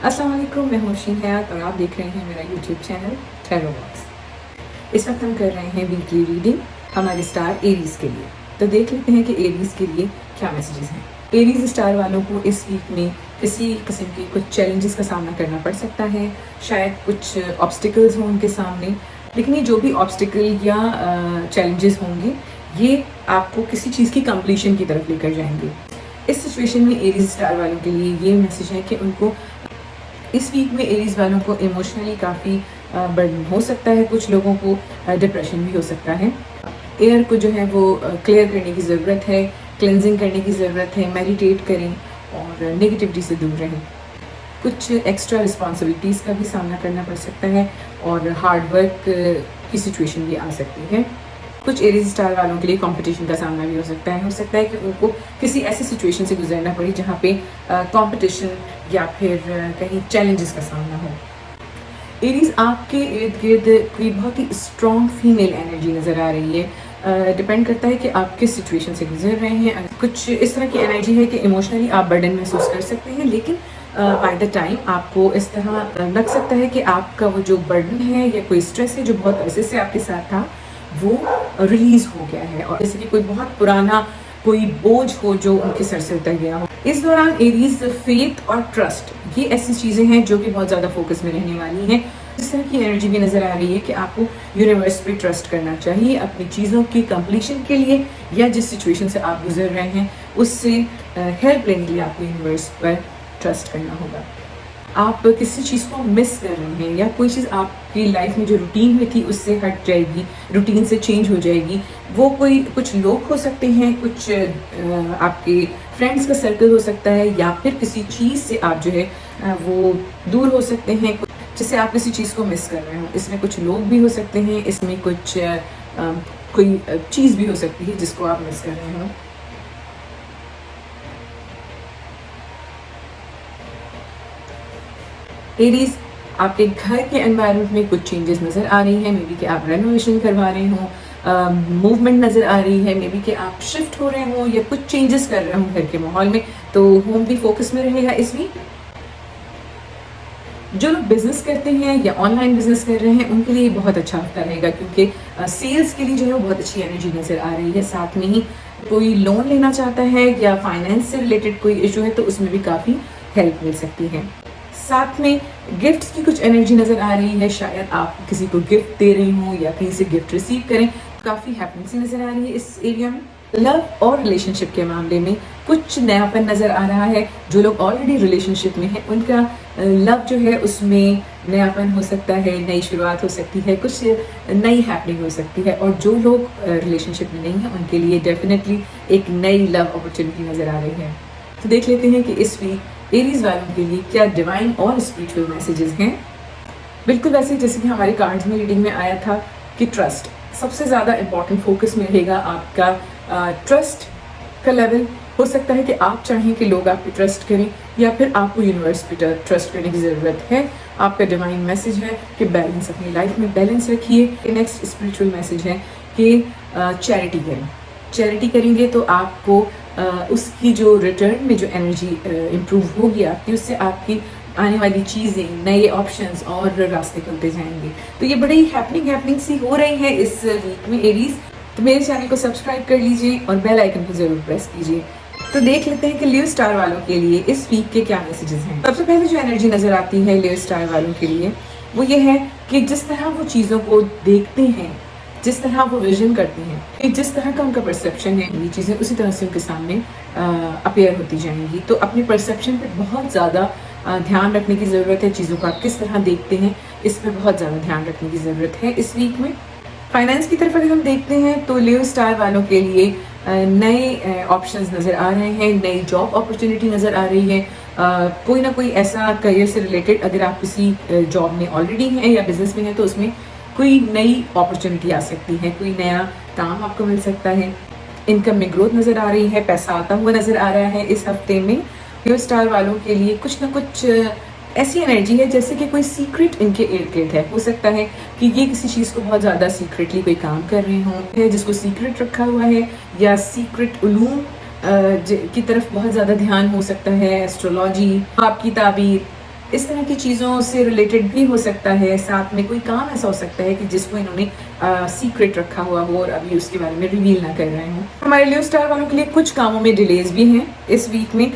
अस्सलाम वालेकुम, मैं होशिन हयात और आप देख रहे हैं मेरा यूट्यूब चैनल टैरो बॉक्स। इस वक्त हम कर रहे हैं वीकली रीडिंग हमारे स्टार एरीज के लिए। तो देख लेते हैं कि एरीज के लिए क्या मैसेजेस हैं। एरीज स्टार वालों को इस वीक में किसी किस्म के कुछ चैलेंजेस का सामना करना पड़ सकता है। शायद कुछ ऑब्स्टिकल्स हों उनके सामने, लेकिन ये जो भी ऑब्स्टिकल या चैलेंजेस होंगे ये आपको किसी चीज़ की कंप्लीशन की तरफ लेकर जाएंगे। इस सिचुएशन में एरीज स्टार वालों के लिए ये मैसेज है कि उनको इस वीक में एरीज वालों को इमोशनली काफ़ी बर्डन हो सकता है। कुछ लोगों को डिप्रेशन भी हो सकता है। एयर को जो है वो क्लियर करने की ज़रूरत है, क्लेंजिंग करने की ज़रूरत है। मेडिटेट करें और नेगेटिविटी से दूर रहें। कुछ एक्स्ट्रा रिस्पॉन्सिबिलिटीज़ का भी सामना करना पड़ सकता है और हार्ड वर्क की सिचुएशन भी आ सकती है। कुछ एरीज स्टार वालों के लिए कंपटीशन का सामना भी हो सकता है। कि उनको किसी ऐसी सिचुएशन से गुजरना पड़े जहाँ पे कंपटीशन या फिर कहीं चैलेंजेस का सामना हो। एरीज आपके इर्द गिर्द कोई बहुत ही स्ट्रॉन्ग फीमेल एनर्जी नज़र आ रही है। डिपेंड करता है कि आप किस सिचुएशन से गुजर रहे हैं। कुछ इस तरह की एनर्जी है कि इमोशनली आप बर्डन महसूस कर सकते हैं, लेकिन बाय द टाइम आपको इस तरह लग सकता है कि आपका वो जो बर्डन है या कोई स्ट्रेस है जो बहुत अरसे से आपके साथ था वो रिलीज हो गया है, और जैसे कि कोई बहुत पुराना कोई बोझ हो जो उनके सर से उतर गया हो। इस दौरान एरीज फेथ और ट्रस्ट ये ऐसी चीज़ें हैं जो कि बहुत ज़्यादा फोकस में रहने वाली हैं। इस तरह की एनर्जी भी नज़र आ रही है कि आपको यूनिवर्स पे ट्रस्ट करना चाहिए अपनी चीज़ों की कंप्लीशन के लिए, या जिस सिचुएशन से आप गुजर रहे हैं उससे हेल्प लेने के लिए आपको यूनिवर्स पर ट्रस्ट करना होगा। आप किसी चीज़ को मिस कर रहे हैं या कोई चीज़ आपकी लाइफ में जो रूटीन में थी उससे हट जाएगी, रूटीन से चेंज हो जाएगी। वो कोई कुछ लोग हो सकते हैं, कुछ आपके फ्रेंड्स का सर्कल हो सकता है, या फिर किसी चीज़ से आप जो है वो दूर हो सकते हैं जिससे आप किसी चीज़ को मिस कर रहे हो। इसमें कुछ लोग भी हो सकते हैं, इसमें कुछ कोई चीज़ भी हो सकती है जिसको आप मिस कर रहे हो। एरीज आपके घर के एनवायरनमेंट में कुछ चेंजेस नज़र आ रही हैं। मे बी कि आप रेनोवेशन करवा रहे हो, मूवमेंट नज़र आ रही है। मे बी कि आप शिफ्ट हो रहे हो या कुछ चेंजेस कर रहे हो घर के माहौल में, तो होम भी फोकस में रहेगा इस वीक। जो लोग बिजनेस करते हैं या ऑनलाइन बिजनेस कर रहे हैं उनके लिए बहुत अच्छा हफ्ता रहेगा, क्योंकि सेल्स के लिए जो है वो बहुत अच्छी एनर्जी नज़र आ रही है। साथ में ही कोई लोन लेना चाहता है या फाइनेंस से रिलेटेड कोई इशू है तो उसमें भी काफ़ी हेल्प मिल सकती है। साथ में गिफ्ट्स की कुछ एनर्जी नज़र आ रही है। शायद आप किसी को गिफ्ट दे रही हो या कहीं से गिफ्ट रिसीव करें, काफ़ी हैपनिंग सी नज़र आ रही है इस एरिया में। लव और रिलेशनशिप के मामले में कुछ नयापन नज़र आ रहा है। जो लोग ऑलरेडी रिलेशनशिप में हैं उनका लव जो है उसमें नयापन हो सकता है, नई शुरुआत हो सकती है, कुछ नई हैपनिंग हो सकती है। और जो लोग रिलेशनशिप में नहीं हैं उनके लिए डेफिनेटली एक नई लव अपॉर्चुनिटी नज़र आ रही है। तो देख लेते हैं कि इस वीक एरीज वालों के लिए क्या डिवाइन और स्पिरिचुअल मैसेजेस हैं। बिल्कुल वैसे जैसे कि हमारे कार्ड्स में रीडिंग में आया था कि ट्रस्ट सबसे ज़्यादा इम्पॉर्टेंट फोकस में रहेगा। आपका ट्रस्ट का लेवल हो सकता है कि आप चाहें कि लोग आप पे ट्रस्ट करें, या फिर आपको यूनिवर्स पे ट्रस्ट करने की ज़रूरत है। आपका डिवाइन मैसेज है कि बैलेंस, अपनी लाइफ में बैलेंस रखिए। नेक्स्ट स्पिरिचुअल मैसेज है कि चैरिटी करें। चैरिटी करेंगे तो आपको उसकी जो रिटर्न में जो एनर्जी इम्प्रूव होगी आपकी, उससे आपकी आने वाली चीज़ें, नए ऑप्शंस और रास्ते खुलते जाएंगे। तो ये बड़ी हैपनिंग सी हो रही है इस वीक में एरीज। तो मेरे चैनल को सब्सक्राइब कर लीजिए और बेल आइकन को ज़रूर प्रेस कीजिए। तो देख लेते हैं कि लियो स्टार वालों के लिए इस वीक के क्या मैसेजेस हैं। सबसे पहले जो एनर्जी नज़र आती है लियो स्टार वालों के लिए वो ये है कि जिस तरह वो चीज़ों को देखते हैं, जिस तरह वो विजन करते हैं, जिस तरह का उनका परसेप्शन है, ये चीज़ें उसी तरह से उनके सामने अपीयर होती जाएंगी। तो अपने परसेप्शन पे बहुत ज़्यादा ध्यान रखने की ज़रूरत है। चीज़ों को आप किस तरह देखते हैं इस पर बहुत ज़्यादा ध्यान रखने की ज़रूरत है इस वीक में। फाइनेंस की तरफ अगर हम देखते हैं तो लियो स्टार वालों के लिए नए ऑप्शंस नज़र आ रहे हैं, नई जॉब अपॉर्चुनिटी नज़र आ रही है। कोई ना कोई ऐसा करियर से रिलेटेड, अगर आप किसी जॉब में ऑलरेडी हैं या बिजनेस में हैं तो उसमें कोई नई अपॉर्चुनिटी आ सकती है, कोई नया काम आपको मिल सकता है। इनकम में ग्रोथ नज़र आ रही है, पैसा आता हुआ नज़र आ रहा है इस हफ्ते में। लियो स्टार वालों के लिए कुछ ना कुछ ऐसी एनर्जी है जैसे कि कोई सीक्रेट इनके इर्द गिर्द है। हो सकता है कि ये किसी चीज़ को बहुत ज़्यादा सीक्रेटली कोई काम कर रहे हों, जिसको सीक्रेट रखा हुआ है, या सीक्रेट उलूम की तरफ बहुत ज़्यादा ध्यान हो सकता है। एस्ट्रोलॉजी, आपकी ताबीर, इस तरह की चीज़ों से रिलेटेड भी हो सकता है। साथ में कोई काम ऐसा हो सकता है कि जिसको इन्होंने सीक्रेट रखा हुआ हो और अभी उसके बारे में रिवील ना कर रहे हों। हमारे लियो स्टार वालों के लिए कुछ कामों में डिलेज भी हैं इस वीक में।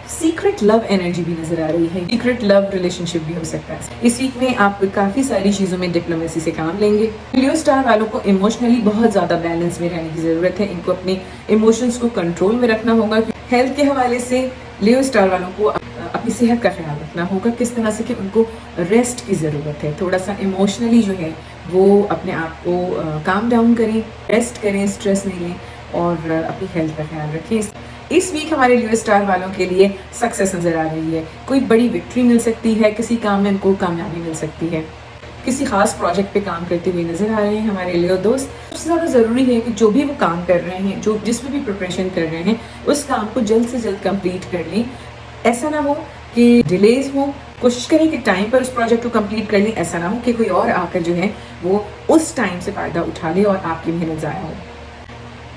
सीक्रेट लव एनर्जी भी नजर आ रही है, सीक्रेट लव रिलेशनशिप भी हो सकता है। इस वीक में आप काफ़ी सारी चीज़ों में डिप्लोमेसी से काम लेंगे। लियो स्टार वालों को इमोशनली बहुत ज़्यादा बैलेंस में रहने की ज़रूरत है। इनको अपने इमोशंस को कंट्रोल में रखना होगा। हेल्थ के हवाले से लियो स्टार वालों को अपनी सेहत का ख्याल रखना होगा, किस तरह से कि उनको रेस्ट की ज़रूरत है। थोड़ा सा इमोशनली जो है वो अपने आप को काम डाउन करें, रेस्ट करें, स्ट्रेस नहीं लें और अपनी हेल्थ का ख्याल रखें। इस वीक हमारे लियो स्टार वालों के लिए सक्सेस नज़र आ रही है। कोई बड़ी विक्ट्री मिल सकती है, किसी काम में उनको कामयाबी मिल सकती है, किसी खास प्रोजेक्ट पे काम करते हुए नजर आ रहे हैं हमारे लियो दोस्त। सबसे ज़्यादा ज़रूरी है कि जो भी वो काम कर रहे हैं, जो जिसमें भी प्रिपरेशन कर रहे हैं, उस काम को जल्द से जल्द कंप्लीट कर लें। ऐसा ना हो कि डिलेज हो, कोशिश करें कि टाइम पर उस प्रोजेक्ट को कंप्लीट कर लें। ऐसा ना हो कि कोई और आकर जो है वो उस टाइम से फ़ायदा उठा ले और आपकी मेहनत ज़ाया हो।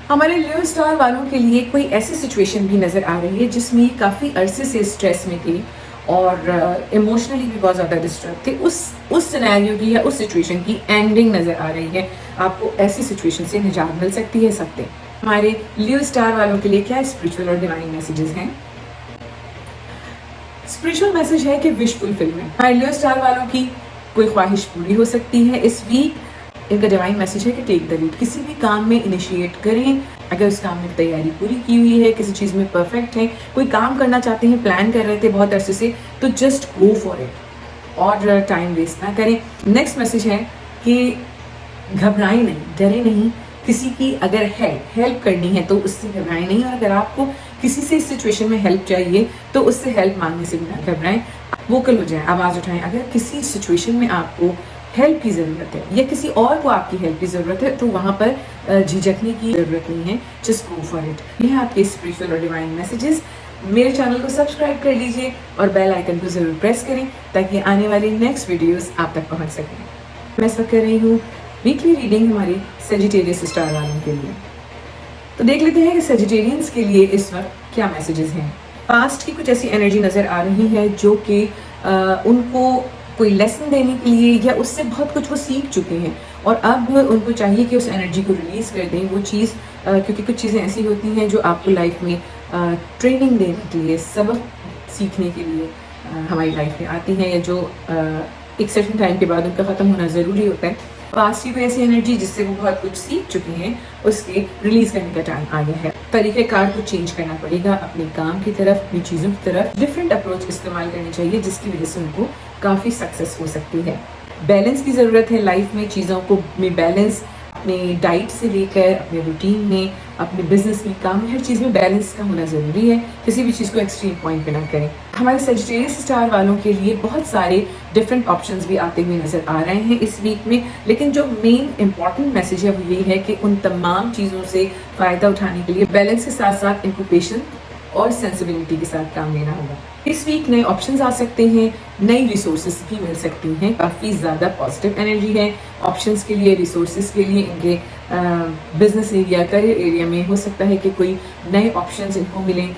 हमारे लियो स्टार वालों के लिए कोई ऐसी सिचुएशन भी नज़र आ रही है जिसमें काफ़ी अरसे से स्ट्रेस में थे और इमोशनली भी बहुत ज़्यादा डिस्टर्ब थे। उस सिनेरियो की या उस सिचुएशन की एंडिंग नज़र आ रही है। आपको ऐसी सिचुएशन से निजात मिल सकती है इस हफ्ते। हमारे लियो स्टार वालों के लिए क्या स्पिरिचुअल और डिवाइन मैसेजेस हैं? स्पिरिचुअल मैसेज है कि विश फुलफिलमेंट। हमारे लियो स्टार वालों की कोई ख्वाहिश पूरी हो सकती है इस वीक। इनका डिवाइन मैसेज है कि टेक द लीड। किसी भी काम में इनिशिएट करें। अगर उस काम में तैयारी पूरी की हुई है, किसी चीज़ में परफेक्ट है, कोई काम करना चाहते हैं, प्लान कर रहे थे बहुत अरसे से, तो जस्ट गो फॉर इट और टाइम वेस्ट ना करें। नेक्स्ट मैसेज है कि घबराएं नहीं, डरे नहीं। किसी की अगर हेल्प करनी है तो उससे घबराएं नहीं, और अगर आपको किसी से इस सिचुएशन में हेल्प चाहिए तो उससे हेल्प मांगने से भी ना घबराएं। वोकल हो जाएं, आवाज़ उठाएं। अगर किसी सिचुएशन में आपको हेल्प की ज़रूरत है या किसी और को आपकी हेल्प की ज़रूरत है तो वहाँ पर झिझकने की ज़रूरत नहीं है, जस्ट गो फॉर इट। ये है आपके स्पिरिचुअल और डिवाइन मैसेजेस। मेरे चैनल को सब्सक्राइब कर लीजिए और बेल आइकन को ज़रूर प्रेस करें ताकि आने वाली नेक्स्ट वीडियोस आप तक पहुँच सकें। मैं इस वक्त कर रही हूँ वीकली रीडिंग हमारे सेजिटेरियस स्टार वालों के लिए। तो देख लेते हैं कि सेजिटेरियंस के लिए इस वक्त क्या मैसेजेस हैं। पास्ट की कुछ ऐसी एनर्जी नज़र आ रही है जो कि उनको कोई लेसन देने के लिए या उससे बहुत कुछ वो सीख चुके हैं और अब उनको चाहिए कि उस एनर्जी को रिलीज़ कर दें। वो चीज़ क्योंकि कुछ चीज़ें ऐसी होती हैं जो आपको लाइफ में ट्रेनिंग देने के लिए, सबक सीखने के लिए हमारी लाइफ में आती हैं, या जो एक सर्टेन टाइम के बाद उनका ख़त्म होना ज़रूरी होता है। पास्ट की कोई ऐसी एनर्जी जिससे वो बहुत कुछ सीख चुके हैं, उसके रिलीज़ करने का टाइम आ गया है। तरीक़ेकार को चेंज करना पड़ेगा, अपने काम की तरफ, अपनी चीज़ों की तरफ डिफरेंट अप्रोच इस्तेमाल करनी चाहिए जिसकी वजह से उनको काफ़ी सक्सेस हो सकती है। बैलेंस की ज़रूरत है लाइफ में, चीज़ों को में बैलेंस, अपने डाइट से लेकर अपने रूटीन में, अपने बिजनेस में, काम में, हर चीज़ में बैलेंस का होना ज़रूरी है। किसी भी चीज़ को एक्सट्रीम पॉइंट पे ना करें। हमारे सेजिटेरियस स्टार वालों के लिए बहुत सारे डिफरेंट ऑप्शंस भी आते हुए नज़र आ रहे हैं इस वीक में, लेकिन जो मेन इंपॉर्टेंट मैसेज है वो ये है कि उन तमाम चीज़ों से फ़ायदा उठाने के लिए बैलेंस के साथ साथ इनको पेशेंस और सेंसिबिलिटी के साथ काम लेना होगा। इस वीक नए ऑप्शंस आ सकते हैं, नई रिसोर्सेज भी मिल सकती हैं। काफ़ी ज़्यादा पॉजिटिव एनर्जी है ऑप्शंस के लिए, रिसोर्सेज के लिए। इनके बिजनेस एरिया, करियर एरिया में हो सकता है कि कोई नए ऑप्शंस इनको मिलें।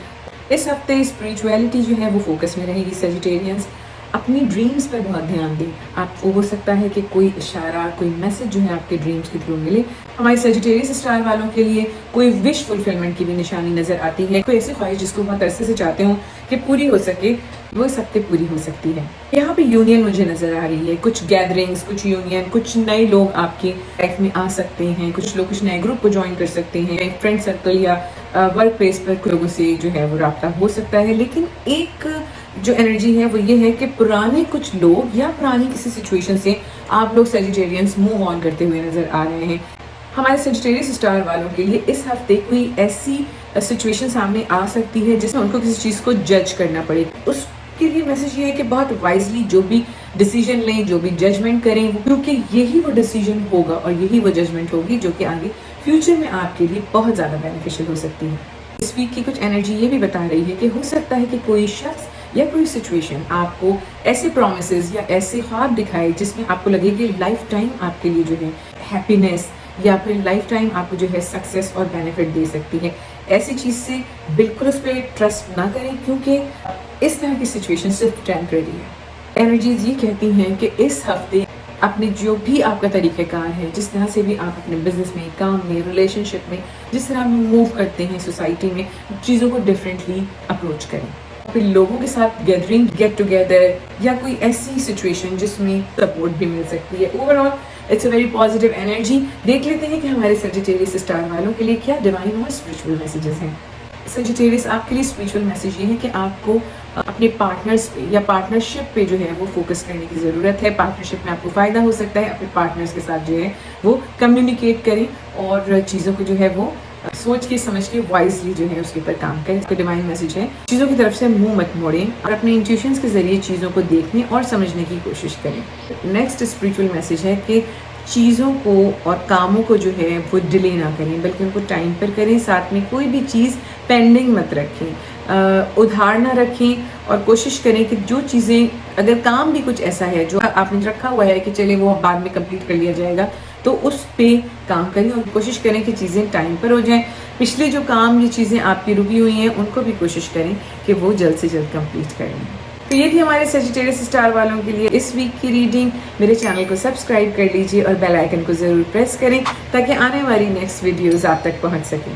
इस हफ्ते स्पिरिचुअलिटी जो है वो फोकस में रहेगी। सेजिटेरियंस अपनी ड्रीम्स पर बहुत ध्यान दें। आपको हो सकता है कि कोई इशारा, कोई मैसेज जो है आपके ड्रीम्स के थ्रू मिले। हमारे सेजिटेरियस स्टार वालों के लिए कोई विश फुलफिलमेंट की भी निशानी नज़र आती है। कोई ऐसी ख्वाहिश जिसको बहुत अरसे से चाहते हो कि पूरी हो सके, वो इस हफ्ते पूरी हो सकती है। यहाँ पे यूनियन मुझे नज़र आ रही है, कुछ गैदरिंग्स, कुछ यूनियन, कुछ नए लोग आपकी लाइफ में आ सकते हैं। कुछ लोग कुछ नए ग्रुप को ज्वाइन कर सकते हैं। फ्रेंड सर्कल या वर्क प्लेस पर लोगों से जो है वो रब्ता हो सकता है। लेकिन एक जो एनर्जी है वो ये है कि पुराने कुछ लोग या पुरानी किसी सिचुएशन से आप लोग सेजिटेरियंस मूव ऑन करते हुए नज़र आ रहे हैं। हमारे सेजिटेरियस स्टार वालों के लिए इस हफ्ते कोई ऐसी सिचुएशन सामने आ सकती है जिसमें उनको किसी चीज़ को जज करना पड़े। उसके लिए मैसेज ये है कि बहुत वाइजली जो भी डिसीजन लें, जो भी जजमेंट करें, क्योंकि यही वो डिसीजन होगा और यही वो जजमेंट होगी जो कि आगे फ्यूचर में आपके लिए बहुत ज़्यादा बेनिफिशियल हो सकती है। इस वीक की कुछ एनर्जी ये भी बता रही है कि हो सकता है कि कोई शख्स या कोई सिचुएशन आपको ऐसे प्रॉमिसेस या ऐसे ख्वाब दिखाए जिसमें आपको लगे कि लाइफ टाइम आपके लिए जो है हैप्पीनेस या फिर लाइफ टाइम आपको जो है सक्सेस और बेनिफिट दे सकती है। ऐसी चीज़ से बिल्कुल उस पर ट्रस्ट ना करें, क्योंकि इस तरह की सिचुएशन सिर्फ टेम्परेरी है। एनर्जीज ये कहती हैं कि इस हफ्ते अपने जो भी आपका तरीक़ेकार है, जिस तरह से भी आप अपने बिजनेस में, काम में, रिलेशनशिप में, जिस तरह आप मूव करते हैं सोसाइटी में, चीज़ों को डिफरेंटली अप्रोच करें। फिर लोगों के साथ गैदरिंग, गेट टुगेदर या कोई ऐसी सिचुएशन जिसमें सपोर्ट भी मिल सकती है। Overall it's a very positive energy. देख लेते हैं कि हमारे सजिटेरियस स्टार वालों के लिए क्या डिवाइन और स्पिरिचुअल मैसेजेस हैं। सजिटेरियस आपके लिए स्पिरिचुअल मैसेज ये है कि आपको अपने पार्टनर्स पे या पार्टनरशिप पे जो है वो फोकस करने की ज़रूरत है। पार्टनरशिप में आपको फ़ायदा हो सकता है। अपने पार्टनर्स के साथ जो है वो कम्युनिकेट करें और चीज़ों को जो है वो सोच के समझ के वाइजली जो है उसके ऊपर काम करें। इसका डिवाइन मैसेज है चीज़ों की तरफ से मुंह मत मोड़ें और अपने इंट्यूशंस के ज़रिए चीज़ों को देखने और समझने की कोशिश करें। नेक्स्ट स्पिरिचुअल मैसेज है कि चीज़ों को और कामों को जो है वो डिले ना करें, बल्कि उनको टाइम पर करें। साथ में कोई भी चीज़ पेंडिंग मत रखें, उधार ना रखें और कोशिश करें कि जो चीज़ें, अगर काम भी कुछ ऐसा है जो आपने रखा हुआ है कि चले वो बाद में कंप्लीट कर लिया जाएगा, तो उस पे काम करें और कोशिश करें कि चीज़ें टाइम पर हो जाएं। पिछले जो काम, ये चीज़ें आपकी रुकी हुई हैं, उनको भी कोशिश करें कि वो जल्द से जल्द कंप्लीट करें। तो ये थी हमारे सजिटेरियस स्टार वालों के लिए इस वीक की रीडिंग। मेरे चैनल को सब्सक्राइब कर लीजिए और बेल आइकन को ज़रूर प्रेस करें ताकि आने वाली नेक्स्ट वीडियोज़ आप तक पहुँच सकें।